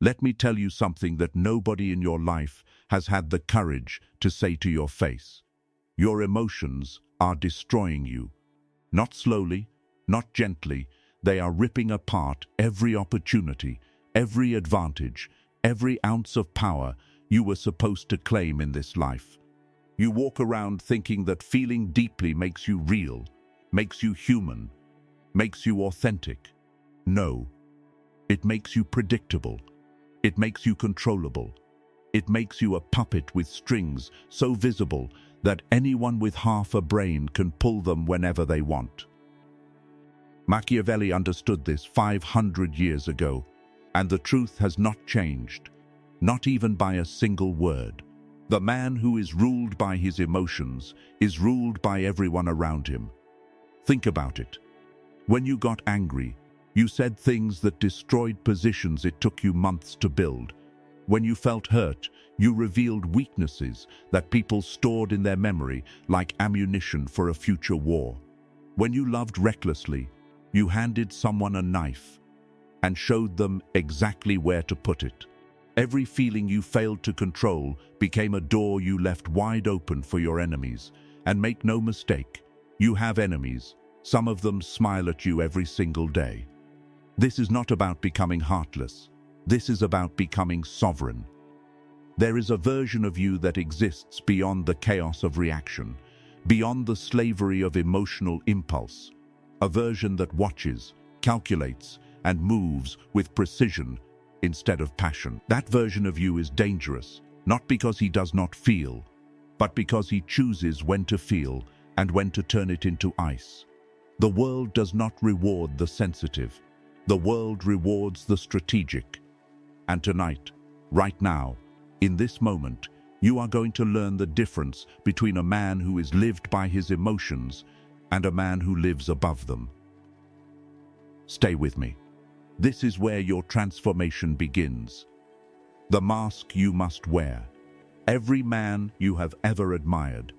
Let me tell you something that nobody in your life has had the courage to say to your face. Your emotions are destroying you. Not slowly, not gently, they are ripping apart every opportunity, every advantage, every ounce of power you were supposed to claim in this life. You walk around thinking that feeling deeply makes you real, makes you human, makes you authentic. No, it makes you predictable. It makes you controllable. It makes you a puppet with strings so visible that anyone with half a brain can pull them whenever they want. Machiavelli understood this 500 years ago, and the truth has not changed, not even by a single word. The man who is ruled by his emotions is ruled by everyone around him. Think about it. When you got angry, you said things that destroyed positions it took you months to build. When you felt hurt, you revealed weaknesses that people stored in their memory like ammunition for a future war. When you loved recklessly, you handed someone a knife and showed them exactly where to put it. Every feeling you failed to control became a door you left wide open for your enemies. And make no mistake, you have enemies. Some of them smile at you every single day. This is not about becoming heartless. This is about becoming sovereign. There is a version of you that exists beyond the chaos of reaction, beyond the slavery of emotional impulse. A version that watches, calculates, and moves with precision instead of passion. That version of you is dangerous, not because he does not feel, but because he chooses when to feel and when to turn it into ice. The world does not reward the sensitive. The world rewards the strategic. And tonight, right now, in this moment, you are going to learn the difference between a man who is lived by his emotions and a man who lives above them. Stay with me. This is where your transformation begins. The mask you must wear. Every man you have ever admired.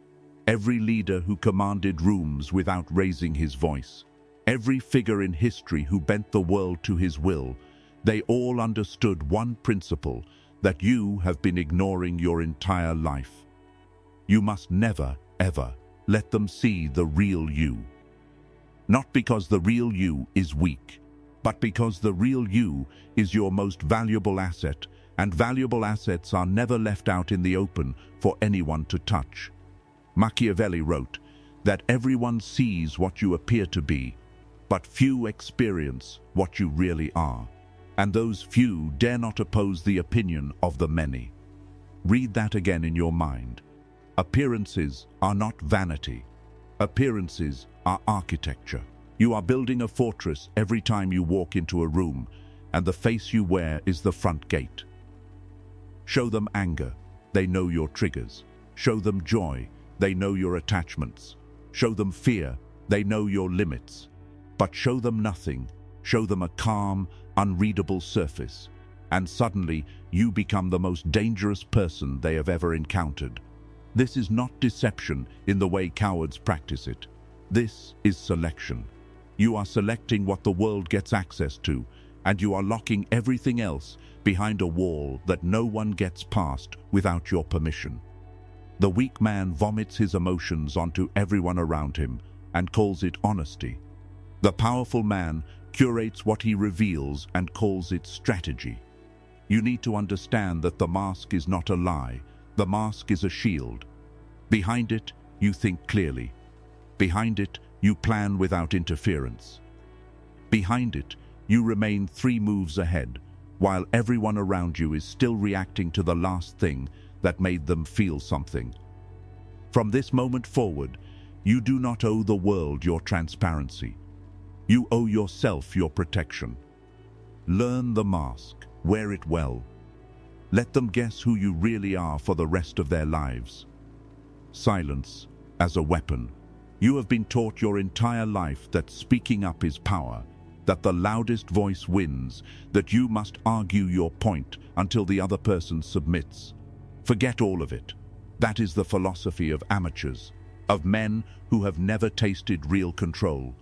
Every leader who commanded rooms without raising his voice. Every figure in history who bent the world to his will. They all understood one principle that you have been ignoring your entire life. You must never, ever let them see the real you. Not because the real you is weak, but because the real you is your most valuable asset, and valuable assets are never left out in the open for anyone to touch. Machiavelli wrote that everyone sees what you appear to be, but few experience what you really are. And those few dare not oppose the opinion of the many. Read that again in your mind. Appearances are not vanity. Appearances are architecture. You are building a fortress every time you walk into a room, and the face you wear is the front gate. Show them anger, they know your triggers. Show them joy, they know your attachments. Show them fear, they know your limits. But show them nothing. Show them a calm, unreadable surface, and suddenly you become the most dangerous person they have ever encountered. This is not deception in the way cowards practice it. This is selection. You are selecting what the world gets access to, and you are locking everything else behind a wall that no one gets past without your permission. The weak man vomits his emotions onto everyone around him and calls it honesty. The powerful man curates what he reveals and calls it strategy. You need to understand that the mask is not a lie. The mask is a shield. Behind it, you think clearly. Behind it, you plan without interference. Behind it, you remain 3 moves ahead, while everyone around you is still reacting to the last thing that made them feel something. From this moment forward, you do not owe the world your transparency. You owe yourself your protection. Learn the mask, wear it well. Let them guess who you really are for the rest of their lives. Silence as a weapon. You have been taught your entire life that speaking up is power, that the loudest voice wins, that you must argue your point until the other person submits. Forget all of it. That is the philosophy of amateurs, of men who have never tasted real control.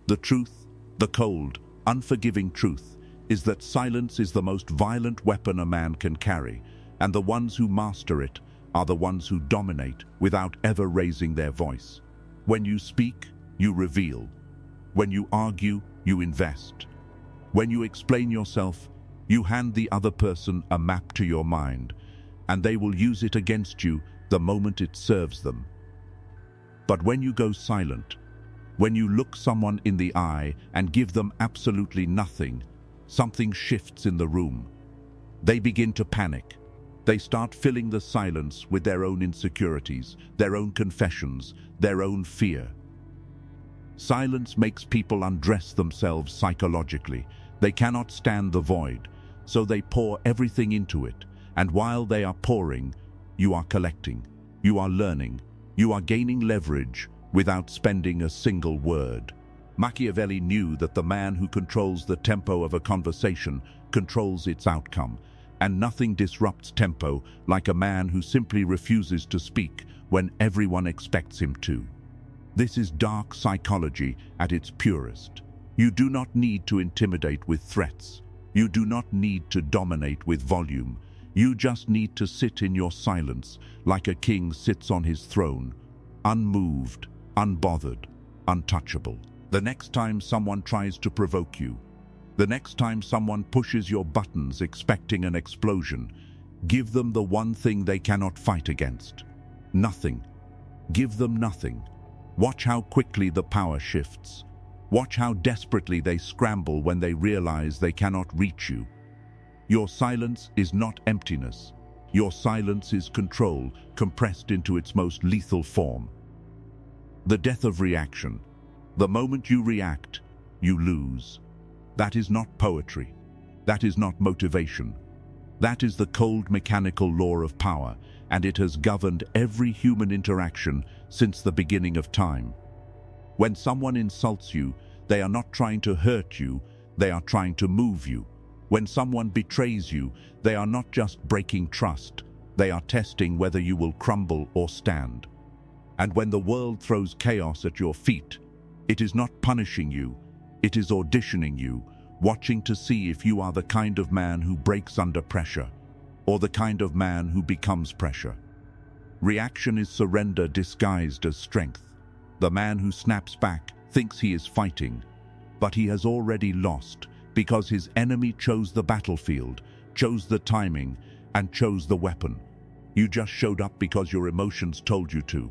The truth, the cold, unforgiving truth, is that silence is the most violent weapon a man can carry, and the ones who master it are the ones who dominate without ever raising their voice. When you speak, you reveal. When you argue, you invest. When you explain yourself, you hand the other person a map to your mind, and they will use it against you the moment it serves them. But when you go silent, when you look someone in the eye and give them absolutely nothing, something shifts in the room. They begin to panic. They start filling the silence with their own insecurities, their own confessions, their own fear. Silence makes people undress themselves psychologically. They cannot stand the void, so they pour everything into it. And while they are pouring, you are collecting, you are learning, you are gaining leverage without spending a single word. Machiavelli knew that the man who controls the tempo of a conversation controls its outcome, and nothing disrupts tempo like a man who simply refuses to speak when everyone expects him to. This is dark psychology at its purest. You do not need to intimidate with threats. You do not need to dominate with volume. You just need to sit in your silence like a king sits on his throne, unmoved, unbothered, untouchable. The next time someone tries to provoke you, the next time someone pushes your buttons expecting an explosion, give them the one thing they cannot fight against. Nothing. Give them nothing. Watch how quickly the power shifts. Watch how desperately they scramble when they realize they cannot reach you. Your silence is not emptiness. Your silence is control, compressed into its most lethal form. The death of reaction. The moment you react, you lose. That is not poetry. That is not motivation. That is the cold mechanical law of power, and it has governed every human interaction since the beginning of time. When someone insults you, they are not trying to hurt you, they are trying to move you. When someone betrays you, they are not just breaking trust, they are testing whether you will crumble or stand. And when the world throws chaos at your feet, it is not punishing you, it is auditioning you, watching to see if you are the kind of man who breaks under pressure, or the kind of man who becomes pressure. Reaction is surrender disguised as strength. The man who snaps back thinks he is fighting, but he has already lost because his enemy chose the battlefield, chose the timing, and chose the weapon. You just showed up because your emotions told you to.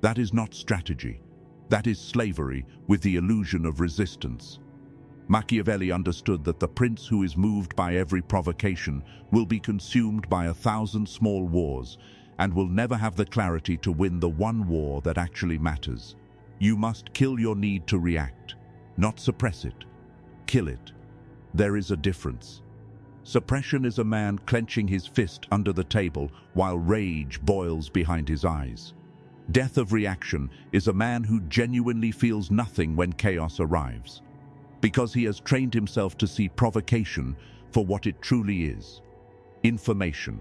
That is not strategy. That is slavery with the illusion of resistance. Machiavelli understood that the prince who is moved by every provocation will be consumed by 1,000 small wars and will never have the clarity to win the one war that actually matters. You must kill your need to react, not suppress it. Kill it. There is a difference. Suppression is a man clenching his fist under the table while rage boils behind his eyes. Death of reaction is a man who genuinely feels nothing when chaos arrives, because he has trained himself to see provocation for what it truly is: information.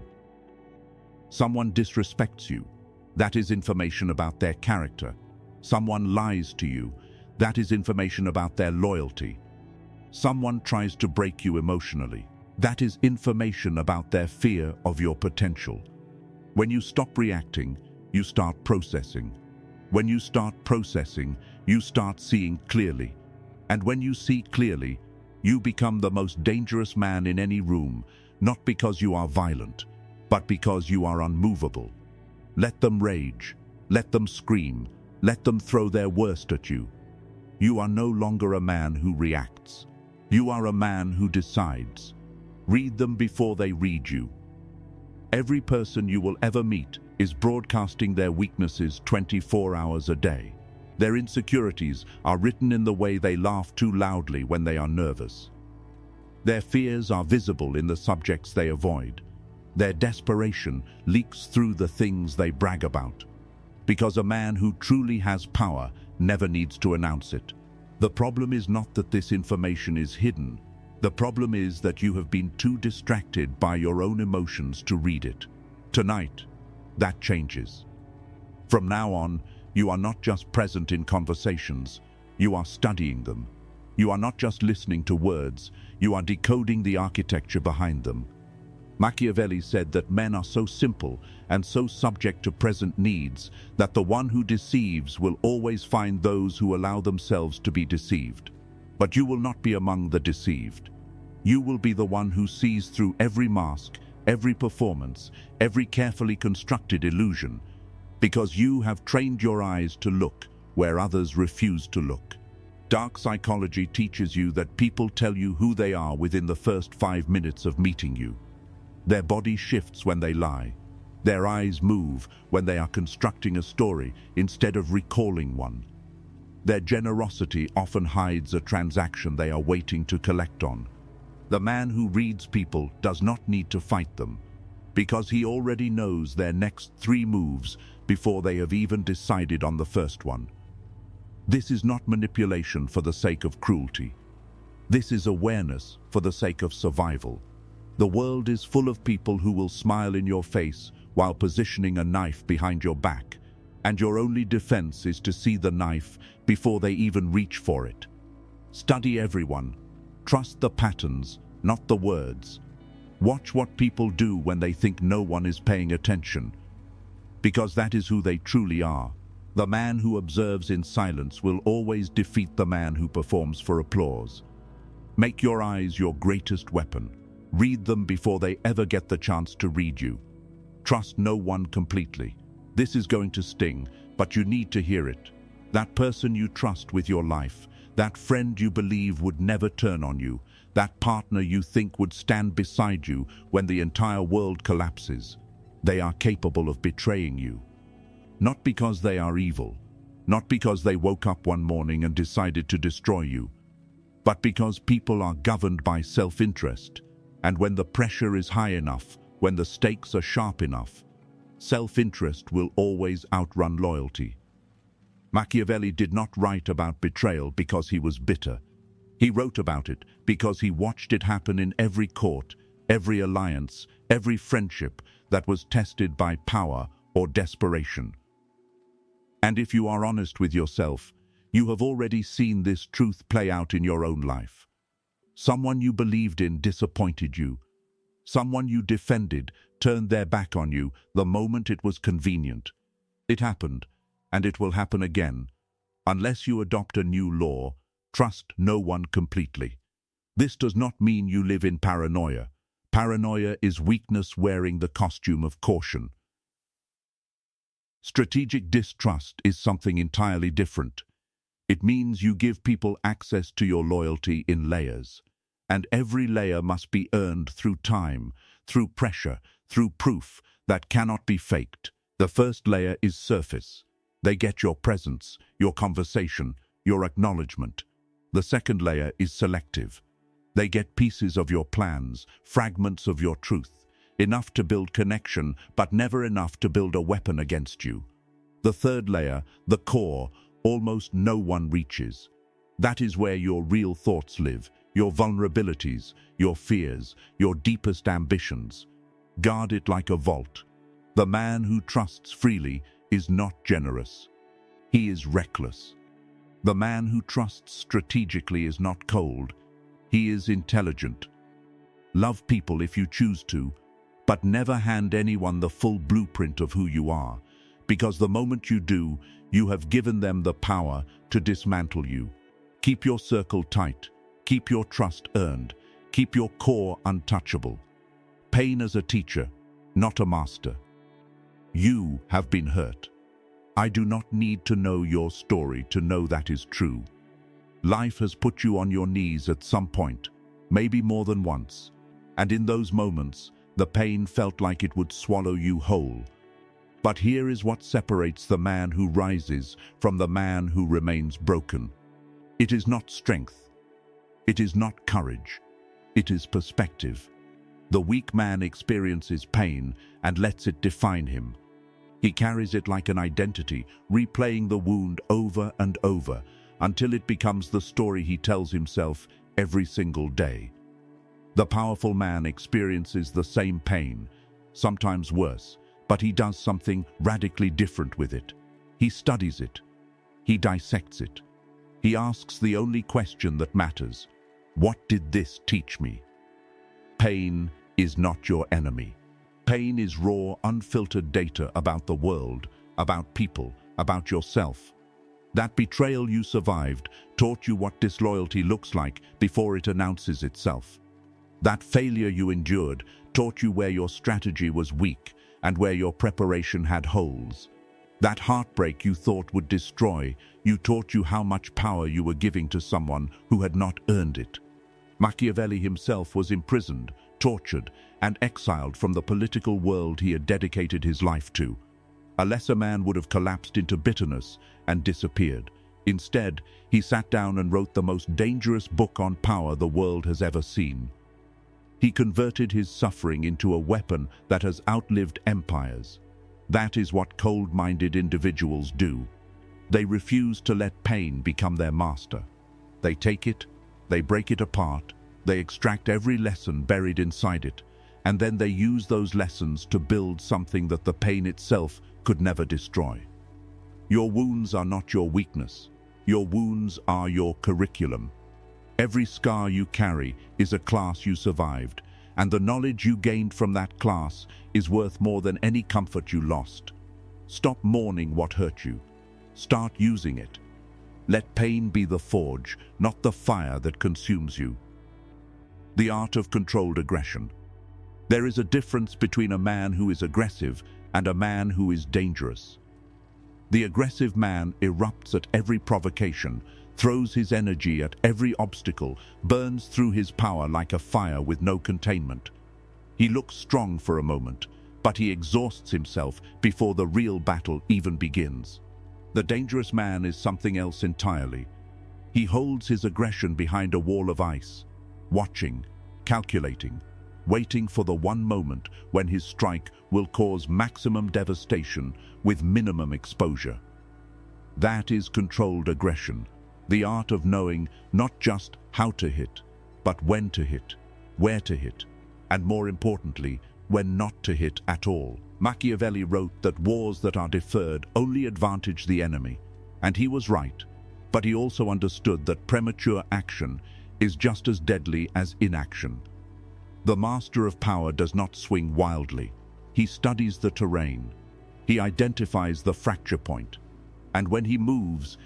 Someone disrespects you. That is information about their character. Someone lies to you. That is information about their loyalty. Someone tries to break you emotionally. That is information about their fear of your potential. When you stop reacting, you start processing. When you start processing, you start seeing clearly. And when you see clearly, you become the most dangerous man in any room, not because you are violent, but because you are unmovable. Let them rage. Let them scream. Let them throw their worst at you. You are no longer a man who reacts. You are a man who decides. Read them before they read you. Every person you will ever meet is broadcasting their weaknesses 24 hours a day. Their insecurities are written in the way they laugh too loudly when they are nervous. Their fears are visible in the subjects they avoid. Their desperation leaks through the things they brag about. Because a man who truly has power never needs to announce it. The problem is not that this information is hidden. The problem is that you have been too distracted by your own emotions to read it. Tonight, that changes. From now on, you are not just present in conversations, you are studying them. You are not just listening to words, you are decoding the architecture behind them. Machiavelli said that men are so simple and so subject to present needs that the one who deceives will always find those who allow themselves to be deceived. But you will not be among the deceived. You will be the one who sees through every mask, every performance, every carefully constructed illusion, because you have trained your eyes to look where others refuse to look. Dark psychology teaches you that people tell you who they are within the first 5 minutes of meeting you. Their body shifts when they lie. Their eyes move when they are constructing a story instead of recalling one. Their generosity often hides a transaction they are waiting to collect on. The man who reads people does not need to fight them, because he already knows their next 3 moves before they have even decided on the first one. This is not manipulation for the sake of cruelty. This is awareness for the sake of survival. The world is full of people who will smile in your face while positioning a knife behind your back, and your only defense is to see the knife before they even reach for it. Study everyone. Trust the patterns, not the words. Watch what people do when they think no one is paying attention, because that is who they truly are. The man who observes in silence will always defeat the man who performs for applause. Make your eyes your greatest weapon. Read them before they ever get the chance to read you. Trust no one completely. This is going to sting, but you need to hear it. That person you trust with your life, that friend you believe would never turn on you, that partner you think would stand beside you when the entire world collapses. They are capable of betraying you. Not because they are evil, not because they woke up one morning and decided to destroy you, but because people are governed by self-interest. And when the pressure is high enough, when the stakes are sharp enough, self-interest will always outrun loyalty. Machiavelli did not write about betrayal because he was bitter. He wrote about it because he watched it happen in every court, every alliance, every friendship that was tested by power or desperation. And if you are honest with yourself, you have already seen this truth play out in your own life. Someone you believed in disappointed you. Someone you defended turned their back on you the moment it was convenient. It happened, and it will happen again. Unless you adopt a new law, trust no one completely. This does not mean you live in paranoia. Paranoia is weakness wearing the costume of caution. Strategic distrust is something entirely different. It means you give people access to your loyalty in layers. And every layer must be earned through time, through pressure, through proof that cannot be faked. The first layer is surface. They get your presence, your conversation, your acknowledgement. The second layer is selective. They get pieces of your plans, fragments of your truth, enough to build connection, but never enough to build a weapon against you. The third layer, the core, almost no one reaches. That is where your real thoughts live, your vulnerabilities, your fears, your deepest ambitions. Guard it like a vault. The man who trusts freely is not generous. He is reckless. The man who trusts strategically is not cold. He is intelligent. Love people if you choose to, but never hand anyone the full blueprint of who you are, because the moment you do, you have given them the power to dismantle you. Keep your circle tight. Keep your trust earned. Keep your core untouchable. Pain as a teacher, not a master. You have been hurt. I do not need to know your story to know that is true. Life has put you on your knees at some point, maybe more than once, and in those moments, the pain felt like it would swallow you whole. But here is what separates the man who rises from the man who remains broken. It is not strength. It is not courage. It is perspective. The weak man experiences pain and lets it define him. He carries it like an identity, replaying the wound over and over until it becomes the story he tells himself every single day. The powerful man experiences the same pain, sometimes worse, but he does something radically different with it. He studies it. He dissects it. He asks the only question that matters: what did this teach me? Pain is not your enemy. Pain is raw, unfiltered data about the world, about people, about yourself. That betrayal you survived taught you what disloyalty looks like before it announces itself. That failure you endured taught you where your strategy was weak and where your preparation had holes. That heartbreak you thought would destroy taught you how much power you were giving to someone who had not earned it. Machiavelli himself was imprisoned, tortured, and exiled from the political world he had dedicated his life to. A lesser man would have collapsed into bitterness and disappeared. Instead, he sat down and wrote the most dangerous book on power the world has ever seen. He converted his suffering into a weapon that has outlived empires. That is what cold-minded individuals do. They refuse to let pain become their master. They take it, they break it apart, they extract every lesson buried inside it, and then they use those lessons to build something that the pain itself could never destroy. Your wounds are not your weakness. Your wounds are your curriculum. Every scar you carry is a class you survived, and the knowledge you gained from that class is worth more than any comfort you lost. Stop mourning what hurt you. Start using it. Let pain be the forge, not the fire that consumes you. The art of controlled aggression. There is a difference between a man who is aggressive and a man who is dangerous. The aggressive man erupts at every provocation, throws his energy at every obstacle, burns through his power like a fire with no containment. He looks strong for a moment, but he exhausts himself before the real battle even begins. The dangerous man is something else entirely. He holds his aggression behind a wall of ice, watching, calculating, waiting for the one moment when his strike will cause maximum devastation with minimum exposure. That is controlled aggression, the art of knowing not just how to hit, but when to hit, where to hit, and more importantly, when not to hit at all. Machiavelli wrote that wars that are deferred only advantage the enemy, and he was right, but he also understood that premature action is just as deadly as inaction. The master of power does not swing wildly. He studies the terrain. He identifies the fracture point. And when he moves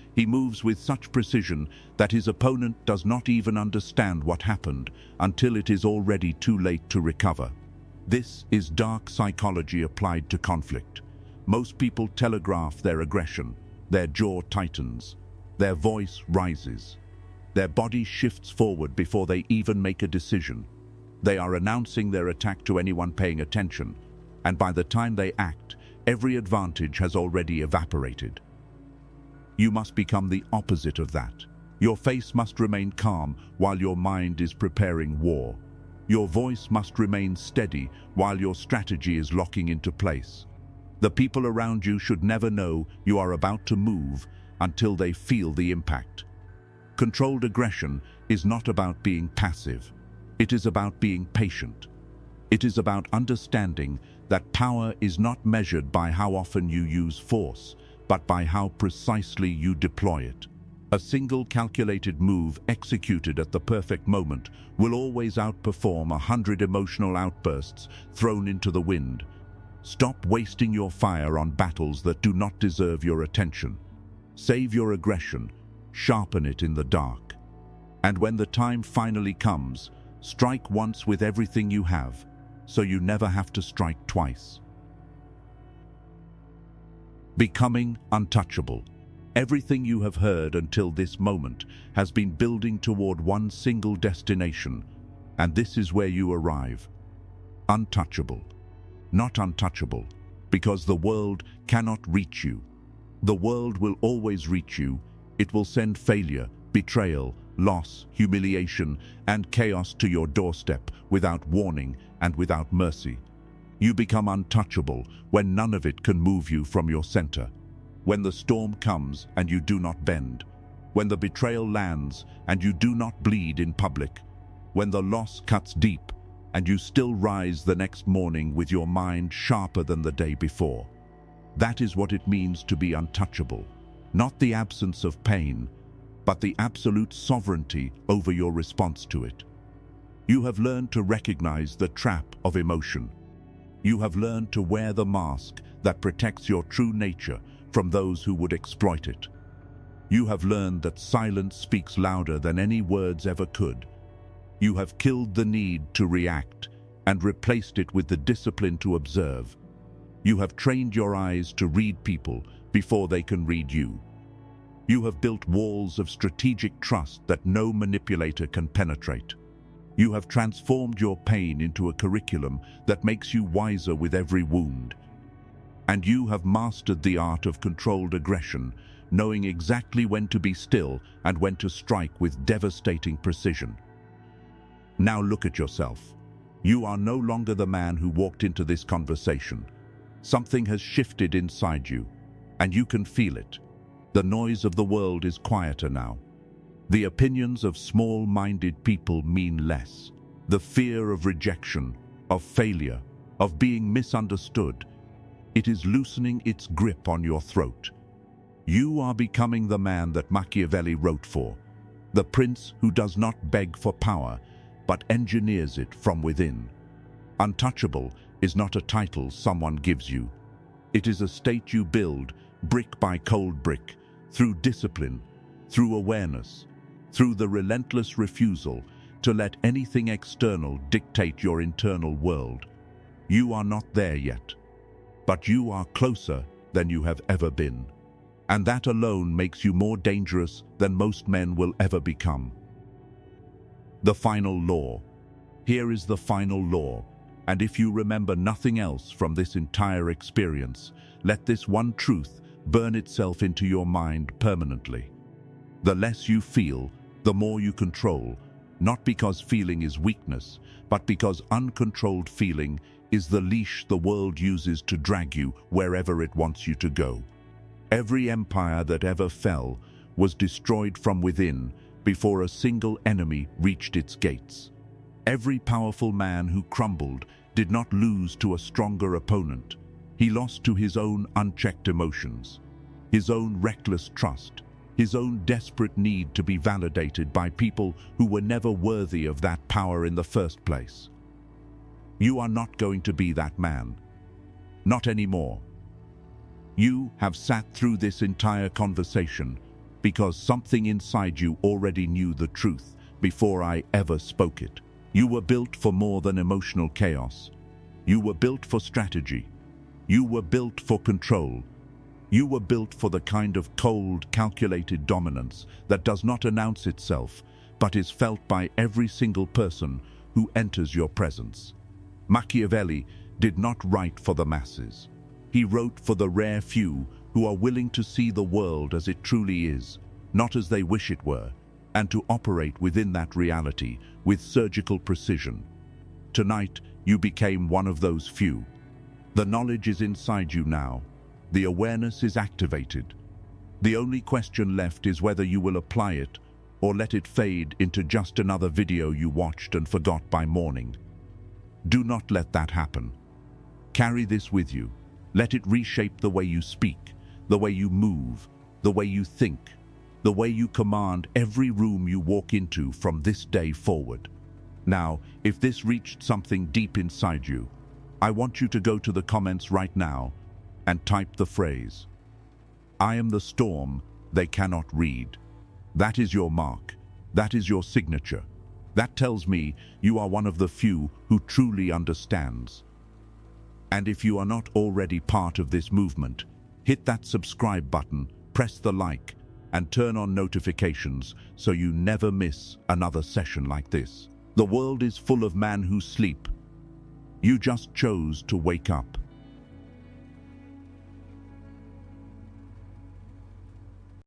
with such precision that his opponent does not even understand what happened until it is already too late to recover. This is dark psychology applied to conflict. Most people telegraph their aggression. Their jaw tightens. Their voice rises. Their body shifts forward before they even make a decision. They are announcing their attack to anyone paying attention, and by the time they act, every advantage has already evaporated. You must become the opposite of that. Your face must remain calm while your mind is preparing war. Your voice must remain steady while your strategy is locking into place. The people around you should never know you are about to move until they feel the impact. Controlled aggression is not about being passive. It is about being patient. It is about understanding that power is not measured by how often you use force, but by how precisely you deploy it. A single calculated move executed at the perfect moment will always outperform 100 emotional outbursts thrown into the wind. Stop wasting your fire on battles that do not deserve your attention. Save your aggression, sharpen it in the dark. And when the time finally comes, strike once with everything you have, so you never have to strike twice. Becoming untouchable. Everything you have heard until this moment has been building toward one single destination, and this is where you arrive. Untouchable. Not untouchable, because the world cannot reach you. The world will always reach you. It will send failure, betrayal, loss, humiliation, and chaos to your doorstep without warning and without mercy. You become untouchable when none of it can move you from your center. When the storm comes and you do not bend. When the betrayal lands and you do not bleed in public. When the loss cuts deep and you still rise the next morning with your mind sharper than the day before. That is what it means to be untouchable. Not the absence of pain, but the absolute sovereignty over your response to it. You have learned to recognize the trap of emotion. You have learned to wear the mask that protects your true nature from those who would exploit it. You have learned that silence speaks louder than any words ever could. You have killed the need to react and replaced it with the discipline to observe. You have trained your eyes to read people before they can read you. You have built walls of strategic trust that no manipulator can penetrate. You have transformed your pain into a curriculum that makes you wiser with every wound. And you have mastered the art of controlled aggression, knowing exactly when to be still and when to strike with devastating precision. Now look at yourself. You are no longer the man who walked into this conversation. Something has shifted inside you, and you can feel it. The noise of the world is quieter now. The opinions of small-minded people mean less. The fear of rejection, of failure, of being misunderstood, it is loosening its grip on your throat. You are becoming the man that Machiavelli wrote for, the prince who does not beg for power, but engineers it from within. Untouchable is not a title someone gives you. It is a state you build, brick by cold brick, through discipline, through awareness, through the relentless refusal to let anything external dictate your internal world. You are not there yet, but you are closer than you have ever been. And that alone makes you more dangerous than most men will ever become. The final law. Here is the final law, and if you remember nothing else from this entire experience, let this one truth burn itself into your mind permanently. The less you feel, the more you control, not because feeling is weakness, but because uncontrolled feeling is the leash the world uses to drag you wherever it wants you to go. Every empire that ever fell was destroyed from within before a single enemy reached its gates. Every powerful man who crumbled did not lose to a stronger opponent. He lost to his own unchecked emotions, his own reckless trust, his own desperate need to be validated by people who were never worthy of that power in the first place. You are not going to be that man. Not anymore. You have sat through this entire conversation because something inside you already knew the truth before I ever spoke it. You were built for more than emotional chaos. You were built for strategy. You were built for control. You were built for the kind of cold, calculated dominance that does not announce itself, but is felt by every single person who enters your presence. Machiavelli did not write for the masses. He wrote for the rare few who are willing to see the world as it truly is, not as they wish it were, and to operate within that reality with surgical precision. Tonight, you became one of those few. The knowledge is inside you now. The awareness is activated. The only question left is whether you will apply it or let it fade into just another video you watched and forgot by morning. Do not let that happen. Carry this with you. Let it reshape the way you speak, the way you move, the way you think, the way you command every room you walk into from this day forward. Now, if this reached something deep inside you, I want you to go to the comments right now and type the phrase, "I am the storm they cannot read." That is your mark. That is your signature. That tells me you are one of the few who truly understands. And if you are not already part of this movement, hit that subscribe button, press the like, and turn on notifications so you never miss another session like this. The world is full of men who sleep. You just chose to wake up.